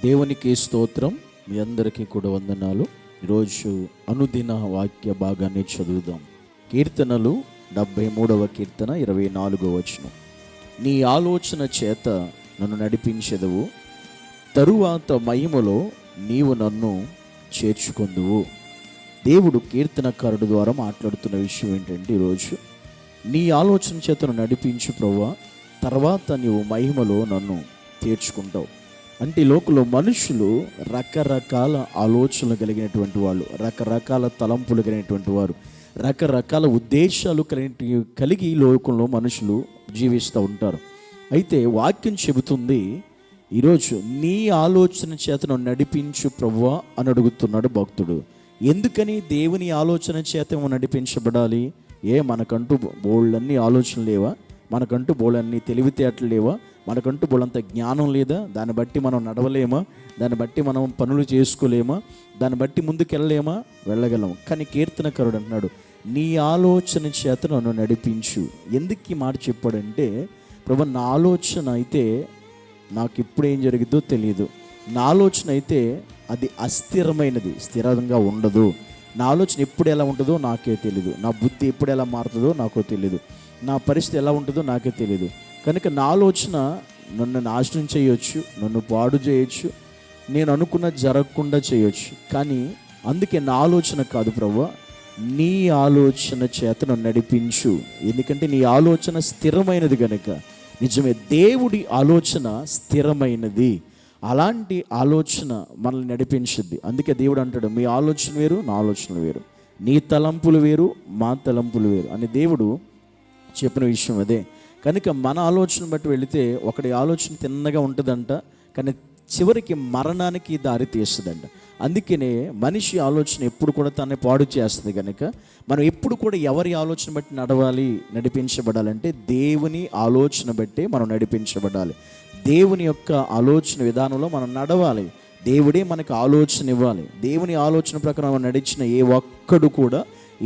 దేవునికి స్తోత్రం. మీ అందరికీ కూడా వందనాలు. ఈరోజు అనుదిన వాక్య భాగాన్ని చదువుదాం. కీర్తనలు 73వ కీర్తన 24వ వచనం. నీ ఆలోచన చేత నన్ను నడిపించెదవు, తరువాత మహిమలో నీవు నన్ను చేర్చుకొందువు. దేవుడు కీర్తనకారుడు ద్వారా మాట్లాడుతున్న విషయం ఏంటంటే, ఈరోజు నీ ఆలోచన చేత నన్ను నడిపించు ప్రభువా, తర్వాత నీవు మహిమలో నన్ను తీర్చుకుంటావు. అంటే ఈ లోకంలో మనుషులు రకరకాల ఆలోచనలు కలిగినటువంటి వాళ్ళు, రకరకాల తలంపులు కలిగినటువంటి వారు, రకరకాల ఉద్దేశాలు కలిగి ఈ లోకంలో మనుషులు జీవిస్తూ ఉంటారు. అయితే వాక్యం చెబుతుంది, ఈరోజు నీ ఆలోచన చేతను నడిపించు ప్రభువా అని అడుగుతున్నాడు భక్తుడు. ఎందుకని దేవుని ఆలోచన చేత నడిపించబడాలి? మనకంటూ బోళ్ళన్నీ ఆలోచనలు లేవా? మనకంటూ బోళ్ళన్నీ తెలివితేటలు లేవా? మనకంటూ బోళ్ళంత జ్ఞానం లేదా? దాన్ని బట్టి మనం నడవలేమా? దాన్ని బట్టి మనం పనులు చేసుకోలేమా? దాన్ని బట్టి ముందుకెళ్ళలేమా? వెళ్ళగలం. కానీ కీర్తనకారుడు అంటున్నాడు, నీ ఆలోచన చేత నన్ను నడిపించు. ఎందుకు ఈ మాట చెప్పాడంటే, ప్రభు నా ఆలోచన అయితే నాకు ఇప్పుడు ఏం జరిగిద్దో తెలియదు. నా ఆలోచన అయితే అది అస్థిరమైనది, స్థిరంగా ఉండదు. నా ఆలోచన ఎప్పుడు ఎలా ఉంటుందో నాకే తెలీదు. నా బుద్ధి ఎప్పుడు ఎలా మారుతుందో నాకో తెలీదు. నా పరిస్థితి ఎలా ఉంటుందో నాకే తెలీదు. కనుక నా ఆలోచన నన్ను నాశనం చేయొచ్చు, నన్ను పాడు చేయొచ్చు, నేను అనుకున్న జరగకుండా చేయొచ్చు. కానీ అందుకే నా ఆలోచన కాదు ప్రభువా, నీ ఆలోచన చేత నన్ను నడిపించు. ఎందుకంటే నీ ఆలోచన స్థిరమైనది కనుక. నిజమే, దేవుడి ఆలోచన స్థిరమైనది. అలాంటి ఆలోచన మనల్ని నడిపించుద్ది. అందుకే దేవుడు అంటాడు, మీ ఆలోచన వేరు, నా ఆలోచన వేరు, నీ తలంపులు వేరు, మా తలంపులు వేరు అని దేవుడు చెప్పిన విషయం అదే. కనుక మన ఆలోచన బట్టి వెళితే ఒకటి ఆలోచన తిన్నగా ఉంటుందంట, కానీ చివరికి మరణానికి దారి తీస్తుందంట. అందుకనే మనిషి ఆలోచన ఎప్పుడు కూడా తనని పాడు చేస్తుంది. కనుక మనం ఎప్పుడు కూడా ఎవరి ఆలోచన బట్టి నడిపించబడాలంటే దేవుని ఆలోచన బట్టే మనం నడిపించబడాలి. దేవుని యొక్క ఆలోచన విధానంలో మనం నడవాలి. దేవుడే మనకు ఆలోచన ఇవ్వాలి. దేవుని ఆలోచన ప్రకారం మనం నడిచిన ఏ ఒక్కడు కూడా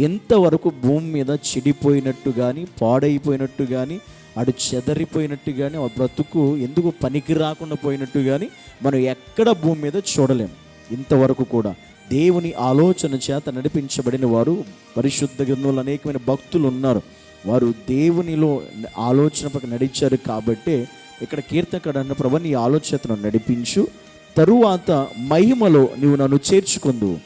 ఎంతవరకు భూమి మీద చెడిపోయినట్టు కానీ, పాడైపోయినట్టు కానీ, అడు చెదరిపోయినట్టు కానీ, ఆ బ్రతుకు ఎందుకు పనికి రాకుండా పోయినట్టు కానీ మనం ఎక్కడ భూమి మీద చూడలేము. ఇంతవరకు కూడా దేవుని ఆలోచన చేత నడిపించబడిన వారు పరిశుద్ధ గ్రంథంలో అనేకమైన భక్తులు ఉన్నారు. వారు దేవునిలో ఆలోచన పక్కన నడిచారు. కాబట్టి ఇక్కడ కీర్తనకారుడు అన్న, ప్రభు నీ ఆలోచనను నడిపించు, తరువాత మహిమలో నీవు నన్ను చేర్చుకుందువు.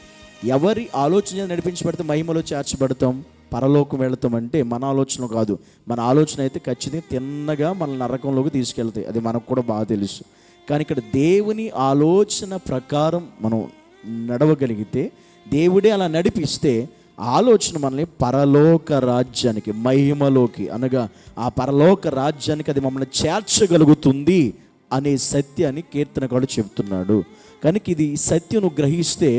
ఎవరి ఆలోచన నడిపించబడితే మహిమలో చేర్చబడతాం, పరలోకం వెళతాం అంటే మన ఆలోచన కాదు. మన ఆలోచన అయితే ఖచ్చితంగా తిన్నగా మన నరకంలోకి తీసుకెళ్తాయి. అది మనకు కూడా బాగా తెలుసు. కానీ ఇక్కడ దేవుని ఆలోచన ప్రకారం మనం నడవగలిగితే, దేవుడే అలా నడిపిస్తే ఆలోచన మనల్ని పరలోక రాజ్యానికి, మహిమలోకి, అనగా ఆ పరలోక రాజ్యానికి అది మమ్మల్ని చేర్చగలుగుతుంది అనే సత్యాన్ని కీర్తనకారుడు చెబుతున్నాడు. కనుక ఇది సత్యం నువ్వు గ్రహిస్తే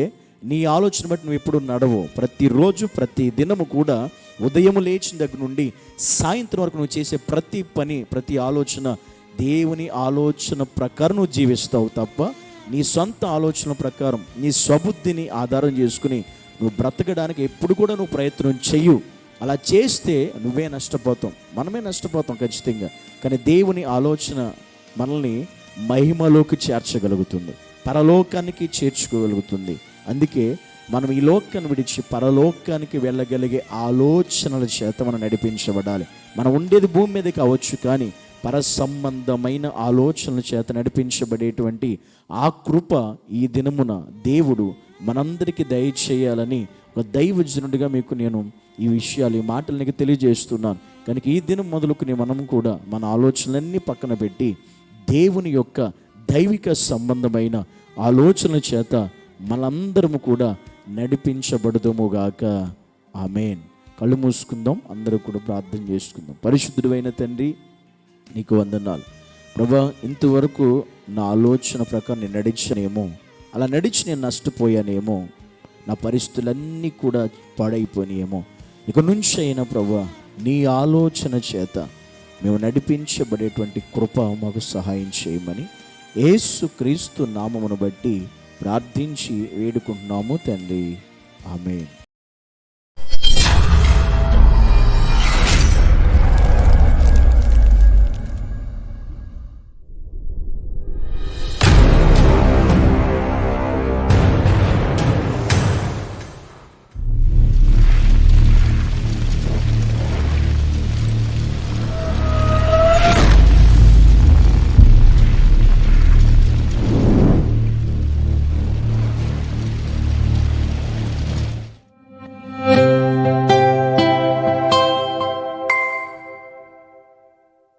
నీ ఆలోచన బట్టి నువ్వు ఎప్పుడు నడవు. ప్రతిరోజు ప్రతి దినము కూడా ఉదయం లేచిన దగ్గర నుండి సాయంత్రం వరకు నువ్వు చేసే ప్రతి పని, ప్రతి ఆలోచన దేవుని ఆలోచన ప్రకారం నువ్వు జీవిస్తావు తప్ప నీ సొంత ఆలోచన ప్రకారం, నీ స్వబుద్ధిని ఆధారం చేసుకుని నువ్వు బ్రతకడానికి ఎప్పుడు కూడా నువ్వు ప్రయత్నం చెయ్యు. అలా చేస్తే నువ్వే నష్టపోతాం, మనమే నష్టపోతాం ఖచ్చితంగా. కానీ దేవుని ఆలోచన మనల్ని మహిమలోకి చేర్చగలుగుతుంది, పరలోకానికి చేర్చుకోగలుగుతుంది. అందుకే మనం ఈ లోకాన్ని విడిచి పరలోకానికి వెళ్ళగలిగే ఆలోచనల చేత మనం నడిపించబడాలి. మనం ఉండేది భూమి మీద కావచ్చు, కానీ పర సంబంధమైన ఆలోచనల చేత నడిపించబడేటువంటి ఆ కృప ఈ దినమున దేవుడు మనందరికీ దయచేయాలని ఒక దైవజనుడిగా మీకు నేను ఈ విషయాలు, ఈ మాటలు నీకు తెలియజేస్తున్నాను. కనుక ఈ దినం మొదలుకుని మనం కూడా మన ఆలోచనలన్నీ పక్కన పెట్టి దేవుని యొక్క దైవిక సంబంధమైన ఆలోచనల చేత మనందరము కూడా నడిపించబడుదుముగాక. ఆమేన్. కళ్ళు మూసుకుందాం, అందరూ కూడా ప్రార్థన చేసుకుందాం. పరిశుద్ధుడైన తండ్రి, నీకు వందనాలు ప్రభా. ఇంతవరకు నా ఆలోచన ప్రకారం నేను నడిచానేమో, అలా నడిచి నేను నష్టపోయానేమో, నా పరిస్థితులన్నీ కూడా పాడైపోయినాయేమో. ఇక నుంచి అయినా ప్రభా నీ ఆలోచన చేత మేము నడిపించబడేటువంటి కృప మాకు సహాయం చేయమని యేసుక్రీస్తు నామమును బట్టి ప్రార్థించి వేడుకుంటున్నాము తండ్రి. ఆమేన్.